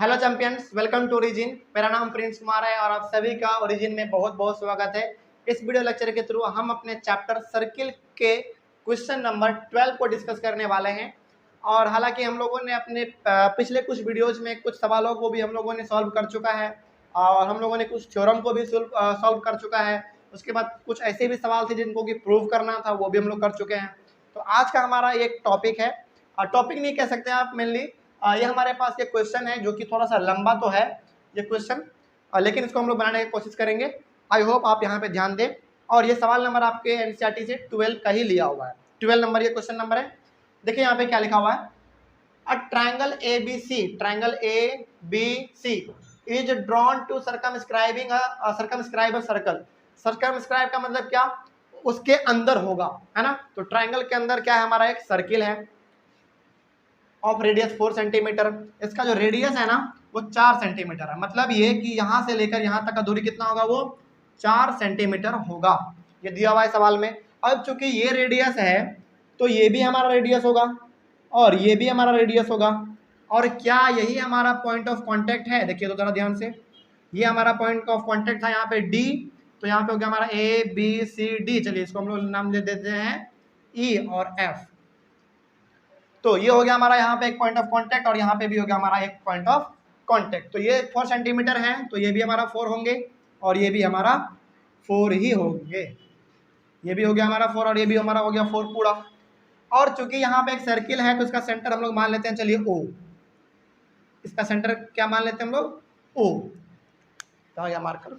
Hello champions, welcome to origin. मेरा नाम Prince Kumar है और आप सभी का ओरिजिन में बहुत बहुत स्वागत है। इस वीडियो लेक्चर के थ्रू हम अपने चैप्टर सर्किल के क्वेश्चन नंबर 12 को डिस्कस करने वाले हैं। और हालांकि हम लोगों ने अपने पिछले कुछ वीडियोज में कुछ सवालों को भी हम लोगों ने सॉल्व कर चुका है और हम लोगों ने कुछ थ्योरम को भी सॉल्व कर चुका है। उसके बाद कुछ ऐसे भी सवाल थे जिनको कि प्रूव करना था, वो भी हम लोग कर चुके हैं। तो आज का हमारा एक टॉपिक है, टॉपिक नहीं कह सकते आप, मेनली ये हमारे पास ये क्वेश्चन है जो कि थोड़ा सा लंबा तो है ये क्वेश्चन, लेकिन इसको हम लोग बनाने की कोशिश करेंगे। आई होप आप यहाँ पे ध्यान दें। और ये सवाल नंबर आपके एनसीईआरटी से 12 का ही लिया हुआ है। 12 नंबर ये क्वेश्चन नंबर है। देखिए यहाँ पे क्या लिखा हुआ है, a triangle A B C, triangle A B C is drawn to circumscribing circumscribe a circle. Circumscribe का मतलब क्या, उसके अंदर होगा, है ना। तो ट्रायंगल के अंदर क्या है, हमारा एक सर्किल है ऑफ रेडियस 4 सेंटीमीटर। इसका जो रेडियस है ना वो 4 सेंटीमीटर है। मतलब ये कि यहाँ से लेकर यहाँ तक का दूरी कितना होगा, वो 4 सेंटीमीटर होगा। ये दिया हुआ है सवाल में। अब चूंकि ये रेडियस है तो ये भी हमारा रेडियस होगा और ये भी हमारा रेडियस होगा। और क्या यही हमारा पॉइंट ऑफ कांटेक्ट है? देखिए तो जरा ध्यान से, ये हमारा पॉइंट ऑफ कांटेक्ट था यहाँ पे डी, तो यहाँ पे हो गया हमारा ए बी सी डी। चलिए इसको हम लोग नाम दे देते हैं ई और एफ। तो ये हो गया हमारा यहाँ पे एक पॉइंट ऑफ कांटेक्ट और यहाँ पे भी हो गया हमारा एक पॉइंट ऑफ कांटेक्ट। तो ये 4 सेंटीमीटर है तो ये भी हमारा 4 होंगे और ये भी हमारा 4 ही होंगे। ये भी हो गया हमारा 4 और ये भी हमारा हो गया 4 पूरा। और चूंकि यहाँ पे एक सर्किल है तो इसका सेंटर हम लोग मान लेते हैं, चलिए ओ। इसका सेंटर क्या मान लेते हैं हम लोग, ओ। तो गया मार्कर,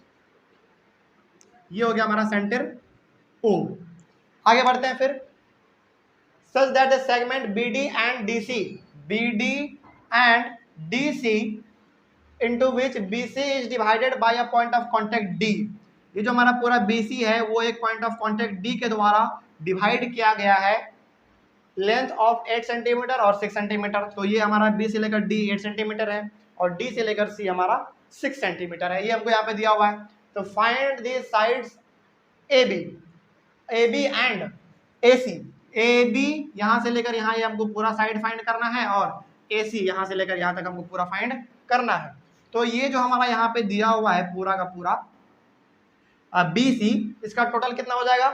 ये हो गया हमारा सेंटर ओ। आगे बढ़ते हैं फिर। Such that the segment BD and DC into which BC is divided by a point of contact D। ये जो हमारा पूरा BC है वो एक पॉइंट ऑफ कांटेक्ट D के द्वारा डिवाइड किया गया है लेंथ ऑफ 8 सेंटीमीटर और 6 सेंटीमीटर। तो ये हमारा B से लेकर D 8 सेंटीमीटर है और D से लेकर C हमारा 6 सेंटीमीटर है। ये हमको यहाँ पे दिया हुआ है। तो find the sides AB and AC। A B यहाँ से लेकर यहाँ ये हमको पूरा साइड फाइंड करना है और ए सी यहाँ से लेकर यहाँ तक हमको पूरा फाइंड करना है। तो ये जो हमारा यहाँ पे दिया हुआ है पूरा का पूरा बी सी, इसका टोटल कितना हो जाएगा,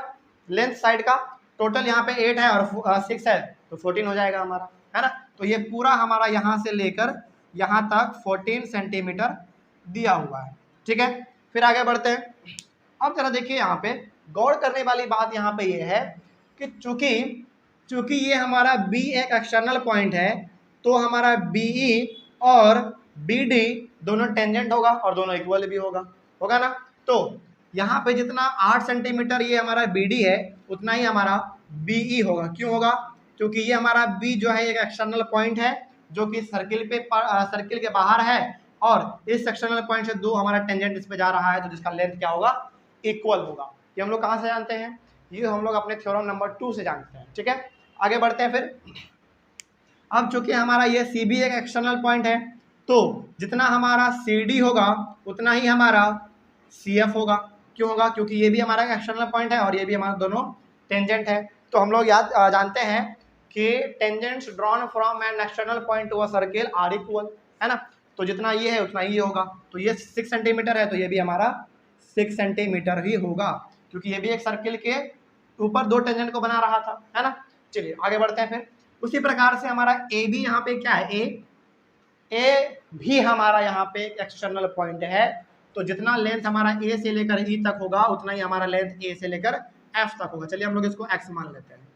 लेंथ साइड का टोटल यहाँ पे 8 है और 6 है तो 14 हो जाएगा हमारा, है ना। तो ये पूरा हमारा यहाँ से लेकर यहाँ तक 14 सेंटीमीटर दिया हुआ है। ठीक है, फिर आगे बढ़ते हैं। अब जरा देखिए यहाँ पे गौर करने वाली बात यहाँ पे ये है कि चूंकि ये हमारा B एक एक्सटर्नल पॉइंट है तो हमारा BE और BD दोनों टेंजेंट होगा और दोनों इक्वल भी होगा ना। तो यहाँ पे जितना 8 सेंटीमीटर ये हमारा BD है उतना ही हमारा BE होगा। क्यों होगा? क्योंकि ये हमारा B जो है एक एक्सटर्नल पॉइंट है जो कि सर्किल के बाहर है और इस एक्सटर्नल पॉइंट से दो हमारा टेंजेंट इस पे जा रहा है तो जिसका लेंथ क्या होगा, इक्वल होगा। ये हम लोग कहाँ से जानते हैं? ये हम लोग अपने थ्योरम नंबर 2 से जानते हैं। ठीक है, आगे बढ़ते हैं फिर। अब चूंकि हमारा ये सी बी एक एक्सटर्नल पॉइंट है तो जितना हमारा सी डी होगा उतना ही हमारा सी एफ होगा। क्यों होगा? क्योंकि ये भी हमारा एक्सटर्नल पॉइंट है और ये भी हमारा दोनों टेंजेंट है। तो हम लोग जानते हैं कि tangents drawn from an external point to a circle are equal, है ना। तो जितना ये है उतना ये होगा। तो ये 6 सेंटीमीटर है तो ये भी हमारा 6 सेंटीमीटर ही होगा क्योंकि ये भी एक सर्किल के ऊपर दो टेंजेंट को बना रहा था, है ना। चलिए आगे बढ़ते हैं फिर। उसी प्रकार से हमारा ए भी यहाँ पे क्या है, ए भी हमारा यहाँ पे एक एक्सटर्नल पॉइंट है। तो जितना लेंथ हमारा ए से लेकर ई तक होगा उतना ही हमारा लेंथ ए से लेकर एफ तक होगा। चलिए हम लोग इसको एक्स मान लेते हैं।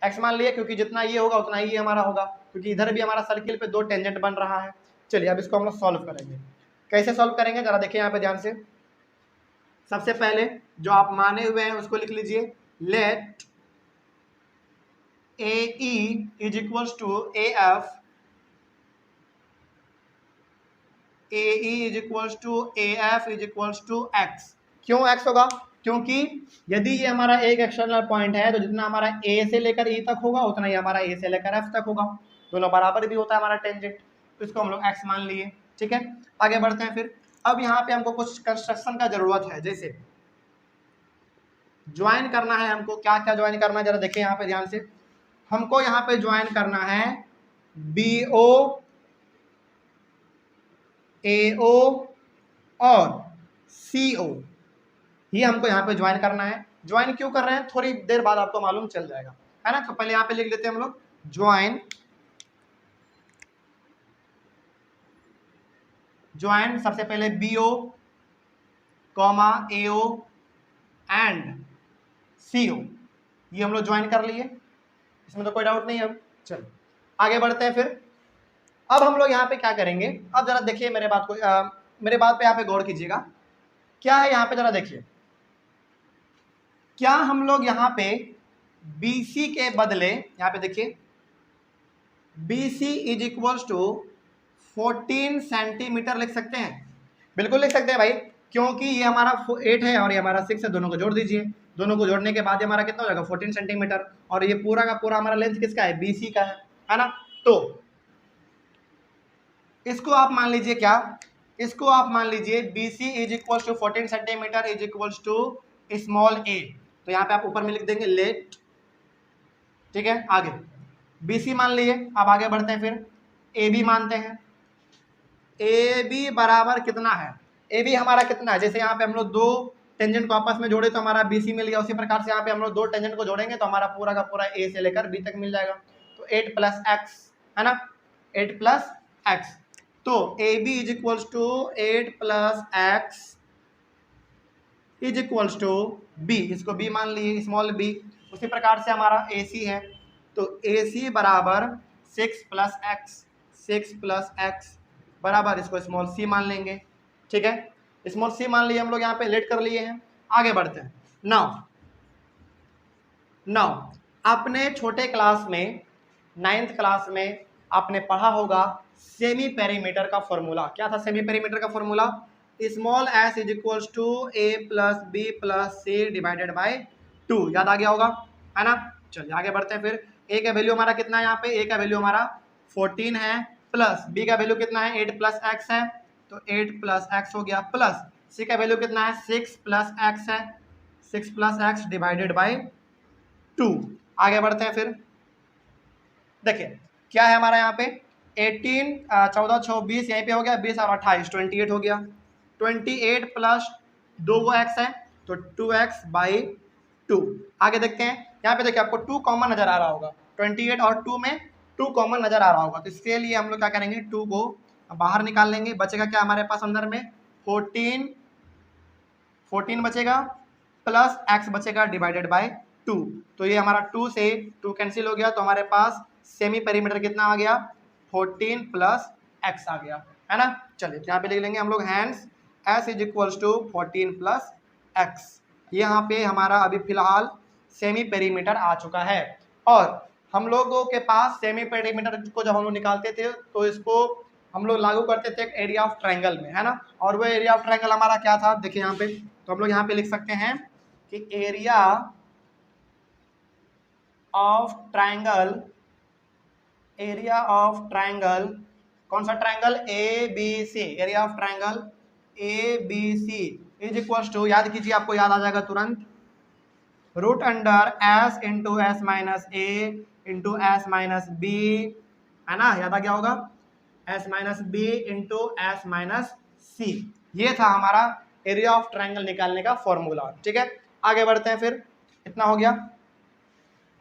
एक्स मान लिए क्योंकि जितना ये होगा उतना ही हमारा होगा क्योंकि इधर भी हमारा सर्किल पे दो टेंजेंट बन रहा है। चलिए अब इसको हम लोग सॉल्व करेंगे। कैसे सॉल्व करेंगे जरा देखिए यहाँ पे ध्यान से। सबसे पहले जो आप माने हुए हैं उसको लिख लीजिए, let A E is equals to A F, A E is equals to A F is equals to X. क्यों एक्स होगा? क्योंकि यदि ये हमारा एक एक्सटर्नल पॉइंट है तो जितना हमारा ए से लेकर ई तक होगा उतना ही हमारा ए से लेकर एफ तक होगा। दोनों बराबर भी होता है हमारा टेंजेंट, तो इसको हम लोग एक्स मान लिए। ठीक है, आगे बढ़ते हैं फिर। अब यहाँ पे हमको कुछ कंस्ट्रक्शन का जरूरत है, जैसे ज्वाइन करना है हमको। क्या क्या ज्वाइन करना है जरा देखिए यहाँ पे ध्यान से। हमको यहाँ पे ज्वाइन करना है BO AO और CO, ये हमको यहाँ पे ज्वाइन करना है। ज्वाइन क्यों कर रहे हैं थोड़ी देर बाद आपको मालूम चल जाएगा, है ना। तो पहले यहाँ पे लिख लेते हैं हम लोग ज्वाइन, ज्वाइन सबसे पहले BO comma AO and CO, ये हम लोग ज्वाइन कर लिए, इसमें तो कोई डाउट नहीं है। अब चलो आगे बढ़ते हैं। फिर अब हम लोग यहाँ पे क्या करेंगे, अब जरा देखिए मेरे बात को, मेरे बात पे यहाँ पे गौर कीजिएगा। क्या है यहाँ पे, जरा देखिए, क्या हम लोग यहाँ पे BC के बदले यहाँ पे देखिए BC is equals to 14 centimetre लिख सकते हैं? बिल्कुल लिख सकते हैं भाई, क्योंकि ये हमारा 8 है और ये हमारा 6 है, दोनों को जोड़ दीजिए। दोनों को जोड़ने के बाद हमारा कितना हो जाएगा 14 सेंटीमीटर, और ये पूरा का पूरा हमारा लेंथ किसका है, BC का है ना। तो इसको आप मान लीजिए क्या, इसको आप मान लीजिए BC is equals to 14 centimetre is equals to small a। तो यहाँ पे आप ऊपर में लिख देंगे लेट, ठीक है। आगे BC मान लिए, अब आगे बढ़ते हैं। फिर AB मानते हैं। AB बराबर कितना है, AB हमारा कितना है, जैसे यहाँ पे हम लोग दो टेंजेंट को आपस में जोड़े तो हमारा BC मिल गया, उसी प्रकार से यहाँ पे हम लोग दो टेंजेंट को जोड़ेंगे तो हमारा पूरा का पूरा A से लेकर B तक मिल जाएगा। तो 8 प्लस x, है ना, 8 प्लस x। तो AB is equals to 8 plus x is equals to B, इसको B मान लिए, स्मॉल b। उसी प्रकार से हमारा AC है, तो AC बराबर 6 प्लस x, 6 प्लस x बराबर, इसको स्मॉल c मान लेंगे, ठीक है। स्मॉल c मान लिए हम लोग, यहाँ पे लेट कर लिए हैं। आगे बढ़ते हैं। नाउ अपने छोटे क्लास में 9th क्लास में आपने पढ़ा होगा सेमी पेरीमीटर का फॉर्मूला। क्या था सेमी पेरीमीटर का formula, small s is equals to a plus b plus c divided by 2, याद आ गया होगा, है ना। चलिए आगे बढ़ते हैं। फिर a का वैल्यू हमारा कितना है, यहाँ पे a का वैल्यू हमारा 14 है, प्लस b का वैल्यू कितना है 8 प्लस x है, तो 8 प्लस x हो गया, प्लस c का वैल्यू कितना है 6 प्लस x है, 6 प्लस x डिवाइडेड बाय 2। आगे बढ़ते हैं। फिर देखिए क्या है हमारा यहाँ पे 18 14 24 यहीं पे हो गया, 20 और 28 28 हो गया, 28 प्लस 2 को x है तो 2x बाई 2। आगे देखते हैं, यहाँ पे देखिए आपको 2 कॉमन नजर आ रहा होगा, 28 और 2 में 2 कॉमन नजर आ रहा होगा, तो इसके लिए हम लोग क्या करेंगे 2 को बाहर निकाल लेंगे। बचेगा क्या हमारे पास अंदर में 14 बचेगा, प्लस x बचेगा डिवाइडेड बाय 2। तो ये हमारा 2 से 2 कैंसिल हो गया, तो हमारे पास सेमी पेरीमीटर कितना आ गया 14 प्लस x आ गया, है ना। चलिए यहाँ पे लिख लेंगे हम लोग hence s is equals to 14 plus x। यहाँ पे हमारा अभी फिलहाल सेमी पेरीमीटर आ चुका है। और हम लोगों के पास सेमी पेरीमीटर को जब हम लोग निकालते थे तो इसको हम लोग लागू करते थे एक एरिया ऑफ ट्रायंगल में, है ना। और वो एरिया ऑफ ट्रायंगल हमारा क्या था, देखिए यहाँ पे, तो हम लोग यहाँ पे लिख सकते हैं कि area of triangle, area of triangle, कौन सा triangle ABC, area of triangle ABC is equals to, याद कीजिए आपको याद आ जाएगा तुरंत, root under s into s minus a into s minus b, है ना, याद आ गया होगा, s minus b into s minus c. ये था हमारा एरिया ऑफ ट्रायंगल निकालने का फॉर्मूला, ठीक है। आगे बढ़ते हैं। फिर इतना हो गया,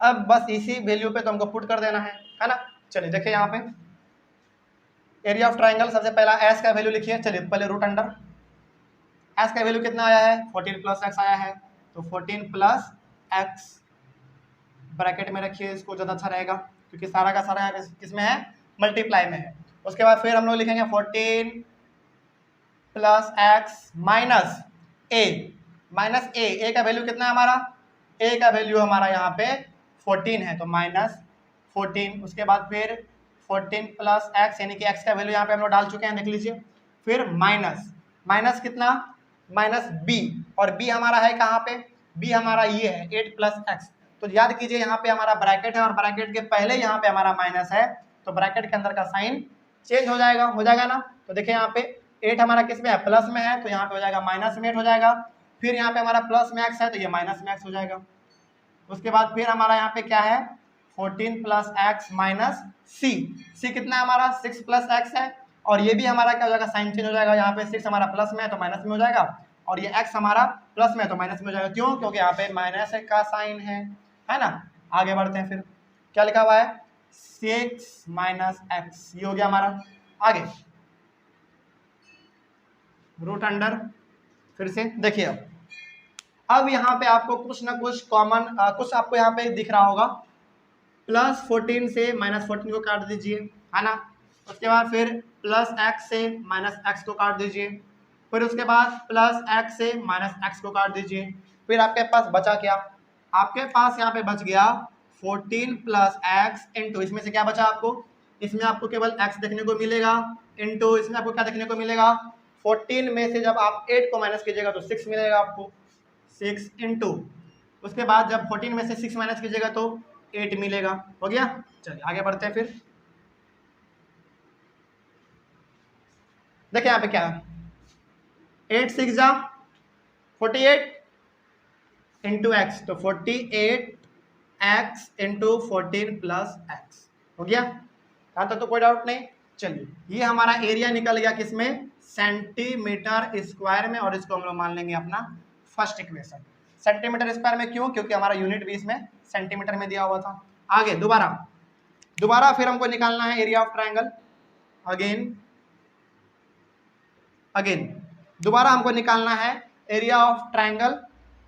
अब बस इसी वैल्यू पे तो हमको पुट कर देना है ना। चलिए देखिए यहाँ पे एरिया ऑफ ट्रायंगल, सबसे पहला s का वैल्यू लिखिए। चलिए पहले रूट अंडर s का वैल्यू कितना आया है 14 प्लस x आया है, तो 14 प्लस x ब्रैकेट में रखिए, इसको ज़्यादा अच्छा रहेगा क्योंकि सारा का सारा किसमें है, मल्टीप्लाई में है। उसके बाद फिर हम लोग लिखेंगे 14 प्लस x माइनस a का वैल्यू कितना है हमारा, a का वैल्यू हमारा यहाँ पे 14 है, तो माइनस 14। उसके बाद फिर 14 प्लस x, यानी कि x का वैल्यू यहाँ पे हम लोग डाल चुके हैं, देख लीजिए। फिर माइनस कितना, माइनस b, और b हमारा है कहाँ पे, b हमारा ये है 8 प्लस x। तो याद कीजिए यहाँ पे हमारा ब्रैकेट है और ब्रैकेट के पहले यहाँ पे हमारा माइनस है, तो ब्रैकेट के अंदर का साइन चेंज हो जाएगा ना। तो देखिए यहाँ पे 8 हमारा किस में है, प्लस में है, तो यहाँ पे हो जाएगा माइनस में 8 हो जाएगा। फिर यहाँ पे हमारा प्लस में x है, तो ये माइनस में x हो जाएगा। उसके बाद फिर हमारा यहाँ पे क्या है 14 प्लस x माइनस c कितना है हमारा 6 प्लस x है, और ये भी हमारा क्या हो जाएगा, साइन चेंज हो जाएगा। यहाँ पे 6 हमारा प्लस में है तो माइनस में हो जाएगा, और ये x हमारा प्लस में है तो माइनस में हो जाएगा। क्यों? क्योंकि यहाँ पे माइनस का साइन है ना। आगे बढ़ते हैं, फिर क्या लिखा हुआ है, 6 माइनस एक्स, ये हो गया हमारा। आगे रूट अंडर, फिर से देखिए अब यहाँ पे आपको कुछ ना कुछ कॉमन कुछ आपको यहाँ पे दिख रहा होगा। +14 से -14 को काट दीजिए, है ना। उसके बाद फिर +x से -x को काट दीजिए, फिर उसके बाद +x से -x को काट दीजिए। फिर आपके पास बचा क्या, आपके पास यहाँ पे बच गया 14 + x इंटू, इसमें से क्या बचा आपको, इसमें आपको केवल x देखने को मिलेगा, इंटू इसमें आपको क्या देखने को मिलेगा, 14 में से जब आप 8 को माइनस कीजिएगा तो 6 मिलेगा आपको, 6 इंटू, उसके बाद जब 14 में से 6 माइनस कीजिएगा तो 8 मिलेगा। हो गया। चलिए आगे बढ़ते हैं। फिर देखिए यहाँ पे क्या है, 8 6 जा 48 इंटू एक्स, तो 48 x इंटू 14 + x हो गया। यहाँ तक तो कोई डाउट नहीं। चलिए ये हमारा एरिया निकल गया किसमें, सेंटीमीटर स्क्वायर में, और इसको हम लोग मान लेंगे अपना फर्स्ट इक्वेशन। सेंटीमीटर स्क्वायर में क्यों, क्योंकि हमारा यूनिट भी इसमें सेंटीमीटर में दिया हुआ था। आगे दोबारा फिर हमको निकालना है एरिया ऑफ ट्रायंगल। अगेन दोबारा हमको निकालना है area of triangle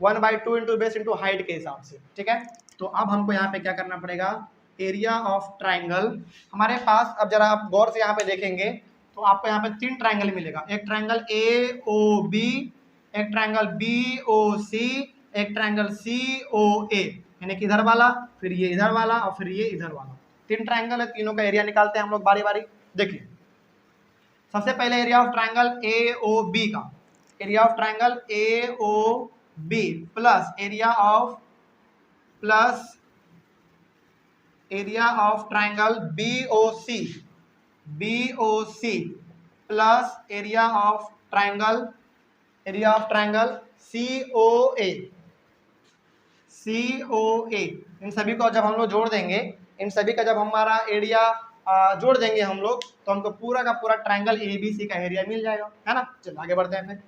1/2 into base into height के हिसाब से, ठीक है। तो अब हमको यहाँ पे क्या करना पड़ेगा, एरिया ऑफ ट्रायंगल हमारे पास, अब जरा आप गौर से यहाँ पे देखेंगे तो आपको यहाँ पे 3 ट्रायंगल मिलेगा, एक ट्रायंगल AOB, एक ट्रायंगल BOC, एक ट्रायंगल COA, यानी कि इधर वाला, फिर ये इधर वाला, और फिर ये इधर वाला। 3 ट्रायंगल है, तीनों का एरिया निकालते हैं हम लोग बारी बारी। देखिए सबसे पहले एरिया ऑफ ट्रायंगल AOB का, area of triangle AOB plus area of triangle BOC plus area of triangle COA। इन सभी को जब हम लोग जोड़ देंगे, इन सभी का जब हमारा एरिया जोड़ देंगे हम लोग, तो हमको पूरा का पूरा ट्रायंगल ABC का एरिया मिल जाएगा, है ना। चलिए आगे बढ़ते हैं। फिर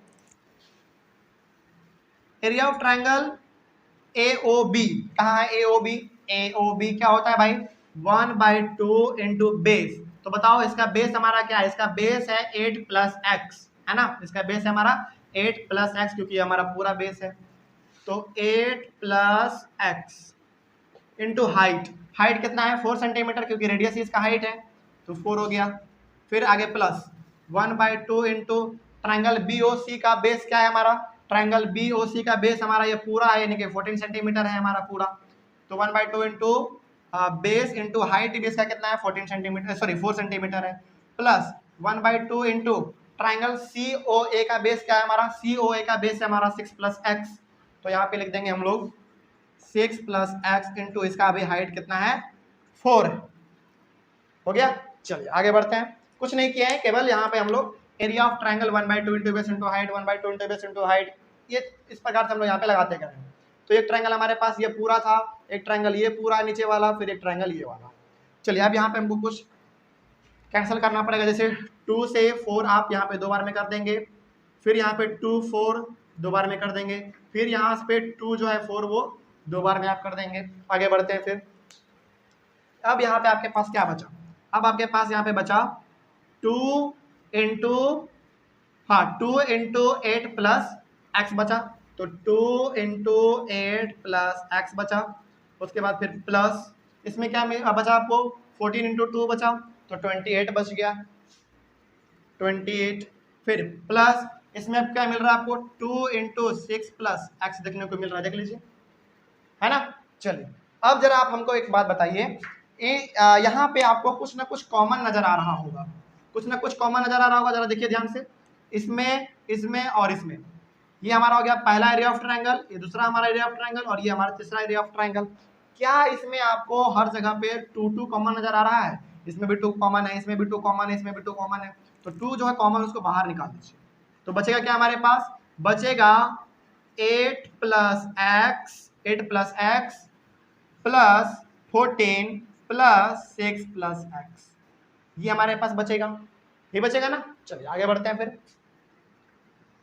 एरिया ऑफ ट्रायंगल AOB कहाँ है, AOB क्या होता है भाई, 1/2 इंटू बेस। तो बताओ इसका बेस हमारा क्या है, इसका बेस है 8 + x, है ना। इसका बेस है हमारा 8 + x, क्योंकि हमारा पूरा बेस है। तो 8 + x इंटू हाइट कितना है, 4 सेंटीमीटर, क्योंकि रेडियस इसका हाइट है, तो 4 हो गया। फिर आगे प्लस 1/2 इंटू ट्रायंगल BOC का बेस क्या है हमारा, ट्रायंगल BOC का बेस हमारा ये पूरा है, यानी कि 14 सेंटीमीटर है हमारा पूरा। तो 1/2 into base into height, base का कितना है 14 सेंटीमीटर, सॉरी 4 सेंटीमीटर है, प्लस 1/2 इंटू ट्रायंगल COA का बेस क्या है हमारा, COA का बेस है हमारा 6 + x। तो यहाँ पे लिख देंगे हम लोग 6 + x इंटू इसका अभी हाइट कितना है 4 है। हो गया। चलिए आगे बढ़ते हैं। कुछ नहीं किया है, केवल यहाँ पे हम लोग area of triangle 1/2 into base into height, 1/2 into base into height, ये इस प्रकार से हम लोग यहाँ पे लगाते गए हैं। तो एक ट्रायंगल हमारे पास ये पूरा था, एक ट्रायंगल ये पूरा नीचे वाला, फिर एक ट्रायंगल ये वाला। चलिए अब यहाँ पे हमको कुछ कैंसिल करना पड़ेगा, जैसे 2 से 4 आप यहाँ पे 2 बार में कर देंगे, फिर यहाँ पे 2 4 2 बार में कर देंगे, फिर यहाँ पे 2 जो है 4 वो 2 बार में आप कर देंगे। आगे बढ़ते हैं। फिर अब यहाँ पे आपके पास क्या बचा, अब आपके पास यहाँ पे बचा 2 इंटू 8 + x बचा, तो 2 इंटू 8 + x बचा। उसके बाद फिर प्लस इसमें क्या बचा आपको 14 इंटू 2 बचा, तो 28 बच गया, 28। फिर प्लस इसमें अब क्या मिल रहा है आपको 2 इंटू 6 + x देखने को मिल रहा है, देख लीजिए, है ना। चलिए अब जरा आप हमको एक बात बताइए, यहाँ पे आपको कुछ ना कुछ कॉमन नजर आ रहा होगा, कुछ ना कुछ कॉमन नजर आ रहा होगा, जरा देखिए ध्यान से, इसमें और इसमें। ये हमारा हो गया पहला एरिया ऑफ ट्रायंगल, ये दूसरा हमारा एरिया ऑफ ट्रायंगल, और ये हमारा तीसरा एरिया ऑफ ट्रायंगल। क्या इसमें आपको हर जगह पे 2 कॉमन नजर आ रहा है, इसमें भी 2 कॉमन है, इसमें भी 2 कॉमन है, इसमें भी 2 कॉमन है। तो 2 जो है कॉमन, उसको बाहर निकाल दीजिए, तो बचेगा क्या हमारे पास, बचेगा 8 + x प्लस 14 + 6 + x, ये हमारे पास बचेगा। ये बचेगा ना। चलिए आगे बढ़ते हैं फिर।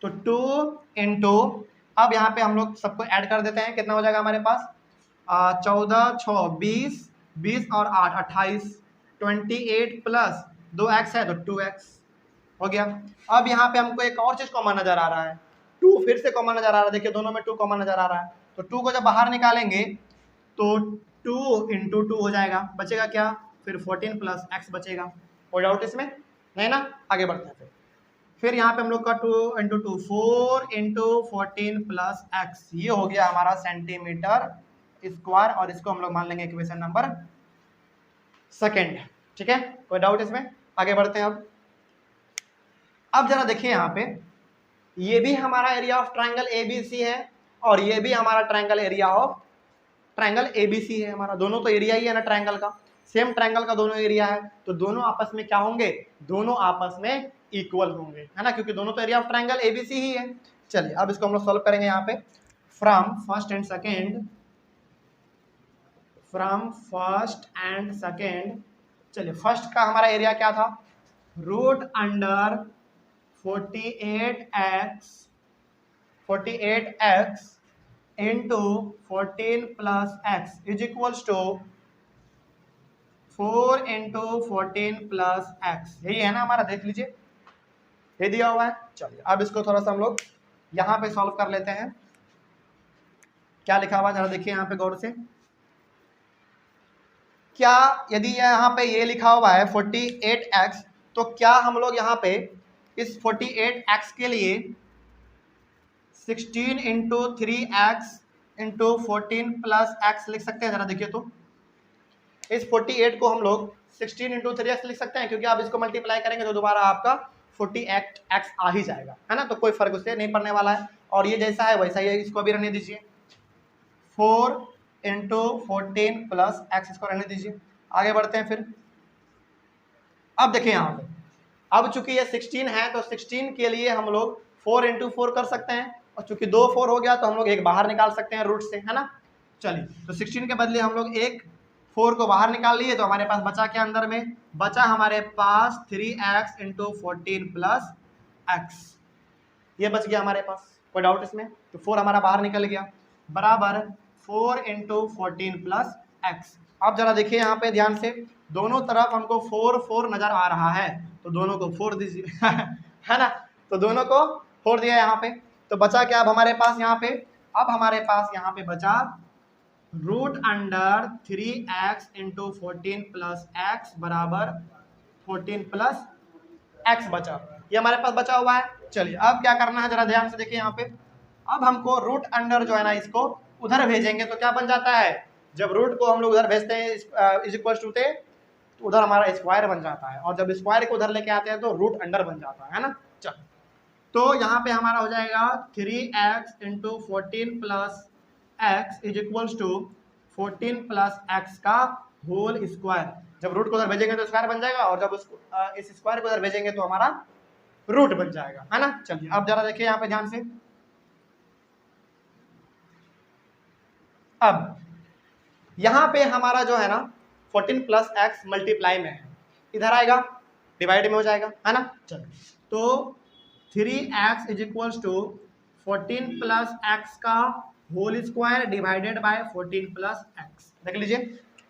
तो 2 इंटू, अब यहाँ पे हम लोग सबको ऐड कर देते हैं, कितना हो जाएगा हमारे पास 14 6 20, 20 और 8 28, 28 प्लस 2x है तो 2x हो गया। अब यहाँ पे हमको एक और चीज कॉमन नजर आ रहा है, 2 फिर से कॉमन नजर आ रहा है, देखिए दोनों में 2 कॉमन नजर आ रहा है। तो 2 को जब बाहर निकालेंगे तो 2 इंटू 2 हो जाएगा, बचेगा क्या फिर 14 प्लस x बचेगा। कोई डाउट इसमें नहीं ना। आगे बढ़ते हैं फिर यहाँ पे हम लोग का 2 इंटू 2 4 इंटू 14 प्लस एक्स, ये हो गया हमारा सेंटीमीटर स्क्वायर, और इसको हम लोग मान लेंगे इक्वेशन नंबर सेकेंड। ठीक है, कोई डाउट इसमें। आगे बढ़ते हैं अब जरा देखिए यहाँ पे, ये भी हमारा एरिया ऑफ ट्राइंगल एबीसी है और ये भी हमारा triangle area of triangle ABC है। हमारा दोनों तो एरिया ही है ना ट्राइंगल का, सेम ट्राइंगल का दोनों एरिया है, तो दोनों आपस में क्या होंगे, दोनों आपस में इक्वल होंगे, है ना, क्योंकि दोनों तो एरिया ऑफ ट्राइंगल एबीसी ही है। चलिए अब इसको हम लोग सॉल्व करेंगे यहाँ पे, फ्रॉम फर्स्ट एंड सेकेंड। चलिए फर्स्ट का हमारा एरिया क्या था, root under 48x into 14 plus X is equals to 4 into 14 plus X, यही है ना हमारा, देख लीजिए ये दिया हुआ है। चलिए अब इसको थोड़ा सा हम लोग यहाँ पे सॉल्व कर लेते हैं, क्या लिखा हुआ है जरा देखिए यहाँ पे गौर से। क्या यदि यहाँ पे ये लिखा हुआ है 48x, तो क्या हम लोग यहाँ पे इस 48x के लिए 16 into 3x into 14 plus x लिख सकते हैं, जरा देखिए तो इस 48 को हम लोग 16 इंटू 3x लिख सकते हैं, क्योंकि आप इसको मल्टीप्लाई करेंगे तो दोबारा आपका 48x आ ही जाएगा, है ना, तो कोई फर्क उससे नहीं पड़ने वाला है। और ये जैसा है वैसा ही है, इसको भी रहने दीजिए, 4 इंटू 14 प्लस एक्स, इसको रहने दीजिए। आगे बढ़ते हैं फिर। अब देखिए यहाँ पे, अब चूंकि ये 16 है तो 16 के लिए हम लोग 4 इंटू 4 कर सकते हैं, और चूंकि 2 4 हो गया तो हम लोग एक बाहर निकाल सकते हैं रूट से, है ना। चलिए तो 16 के बदले हम लोग एक 4 को बाहर निकाल लिए, तो हमारे पास बचा क्या, अंदर में बचा हमारे पास 3x इंटू 14 प्लस एक्स, ये बच गया हमारे पास, कोई डाउट इसमें। तो 4 हमारा बाहर निकल गया, बराबर 4 इंटू 14 प्लस एक्स। अब जरा देखिए यहाँ पे ध्यान से, दोनों तरफ हमको 4 4 नजर आ रहा है, तो दोनों को 4 दीजिए है ना, तो दोनों को 4 दिया यहाँ पे, तो बचा क्या अब हमारे पास यहाँ पे, अब हमारे पास यहाँ पे बचा root under 3x into 14 plus X बराबर 14 प्लस एक्स बचा, ये हमारे पास बचा हुआ है। चलिए अब क्या करना है जरा ध्यान से देखिए यहाँ पे, अब हमको रूट अंडर जो है ना इसको उधर भेजेंगे तो क्या बन जाता है, जब रूट को हम लोग उधर भेजते हैं इज इक्वल टू थे, तो उधर हमारा स्क्वायर बन जाता है, और जब स्क्वायर को उधर लेके आते हैं तो रूट अंडर बन जाता है ना। चलो तो यहाँ पे हमारा हो जाएगा 3x into 14 plus X is equals to 14 plus x का होल स्क्वायर, जब रूट को उधर भेजेंगे तो स्क्वायर बन जाएगा, और जब उसको इस स्क्वायर को उधर भेजेंगे तो हमारा रूट बन जाएगा, है ना। चलिए अब जरा देखिए यहाँ पे ध्यान से, अब यहाँ पे हमारा जो है ना 14 प्लस एक्स मल्टीप्लाई में है, इधर आएगा डिवाइड में हो जाएगा, है ना। चलो तो 3x is equals to 14 plus x का whole square divided by 14 plus x, देख लीजिए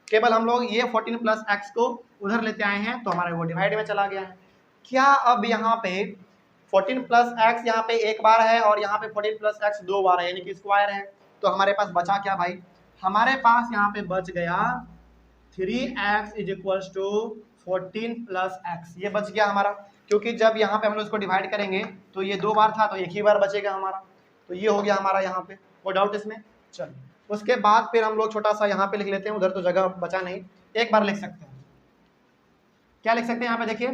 केवल हम लोग ये 14 प्लस एक्स को उधर लेते आए हैं तो हमारे वो डिवाइड में चला गया है। क्या अब यहाँ पे 14 प्लस एक्स यहाँ पे एक बार है और यहाँ पे 14 प्लस एक्स 2 बार है, यानी कि स्क्वायर है, तो हमारे पास बचा क्या भाई, हमारे पास यहाँ पे बच गया 3x is equals to 14 plus X, ये बच गया हमारा, क्योंकि जब यहाँ पे हम लोग इसको डिवाइड करेंगे तो ये 2 बार था तो एक ही बार बचेगा हमारा, तो ये हो गया हमारा यहाँ पे, कोई डाउट इसमें। चलिए उसके बाद फिर हम लोग छोटा सा यहाँ पे लिख लेते हैं, उधर तो जगह बचा नहीं, एक बार लिख सकते हैं, क्या लिख सकते हैं यहाँ पे देखिए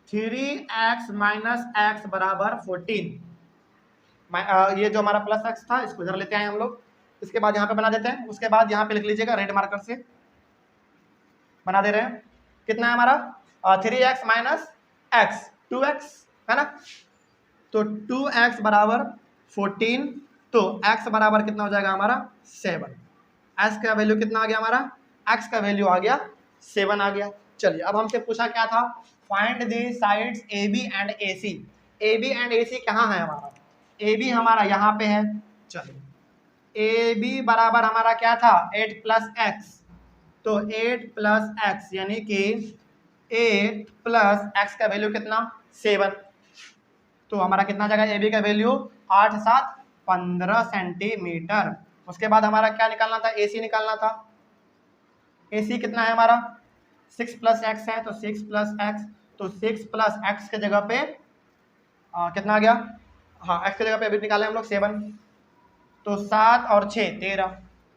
3x माइनस एक्स बराबर 14, ये जो हमारा प्लस एक्स था इसको इधर लेते हैं हम लोग, इसके बाद यहाँ पे बना देते हैं, उसके बाद यहाँ पे लिख लीजिएगा रेड मार्कर से बना दे रहे हैं, कितना है हमारा 3x माइनस एक्स 2x, है ना, तो 2x बराबर 14, तो x बराबर कितना हो जाएगा हमारा 7, x का वैल्यू कितना आ गया हमारा, x का वैल्यू आ गया 7 आ गया। चलिए अब हमसे पूछा क्या था find the sides A B and A C. A B and A C कहाँ है हमारा? ए बी हमारा यहाँ पे है। चलिए ए बी बराबर हमारा क्या था? 8 प्लस एक्स। तो 8 प्लस एक्स यानी कि 8 प्लस एक्स का वैल्यू कितना? 7। तो हमारा कितना जगह ए बी का वैल्यू? 8 7 15 सेंटीमीटर। उसके बाद हमारा क्या निकालना था? ए सी निकालना था। ए सी कितना है हमारा? 6 प्लस एक्स है, तो 6 प्लस एक्स, तो 6 प्लस एक्स के जगह पे कितना आ गया? हाँ, एक्स की जगह पे अभी निकाले हम लोग 7, तो 7 और 6 13,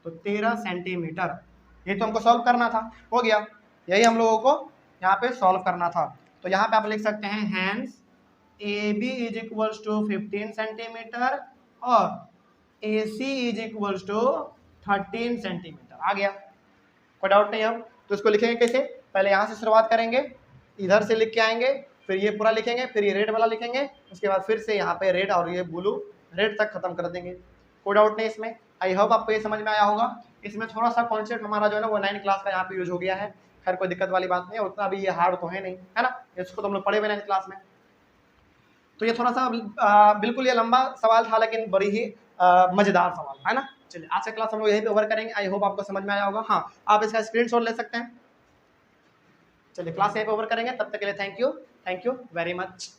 तो 13 सेंटीमीटर। ये तो हमको सॉल्व करना था, हो गया। यही हम लोगों को यहाँ पे सॉल्व करना था। तो यहाँ पे आप लिख सकते हैं hence A B is equals to 15 centimetre और A C is equals to 13 centimetre. आ गया, कोई डाउट नहीं। हम तो इसको लिखेंगे कैसे? पहले यहाँ से शुरुआत करेंगे, इधर से लिख के आएंगे, फिर ये पूरा लिखेंगे, फिर ये रेड वाला लिखेंगे, उसके बाद फिर से यहाँ पे रेड और ये ब्लू रेड तक खत्म कर देंगे। कोई डाउट नहीं इसमें। आई होप आपको ये समझ में आया होगा। इसमें थोड़ा सा कॉन्सेप्ट हमारा जो है ना वो 9 क्लास का यहाँ पे यूज हो गया है। खैर कोई दिक्कत वाली बात नहीं है, उतना भी ये हार्ड तो है नहीं, है ना? इसको तो हम लोग पढ़े हुए 9 क्लास में। तो ये थोड़ा सा बिल्कुल ये लंबा सवाल था, लेकिन बड़ी ही मजेदार सवाल है ना। चलिए आज का क्लास हम लोग यहीं पे ओवर करेंगे। आई होप आपको समझ में आया होगा। हाँ, आप इसका स्क्रीनशॉट ले सकते हैं। चलिए क्लास यहीं पे ओवर करेंगे, तब तक के लिए थैंक यू वेरी मच।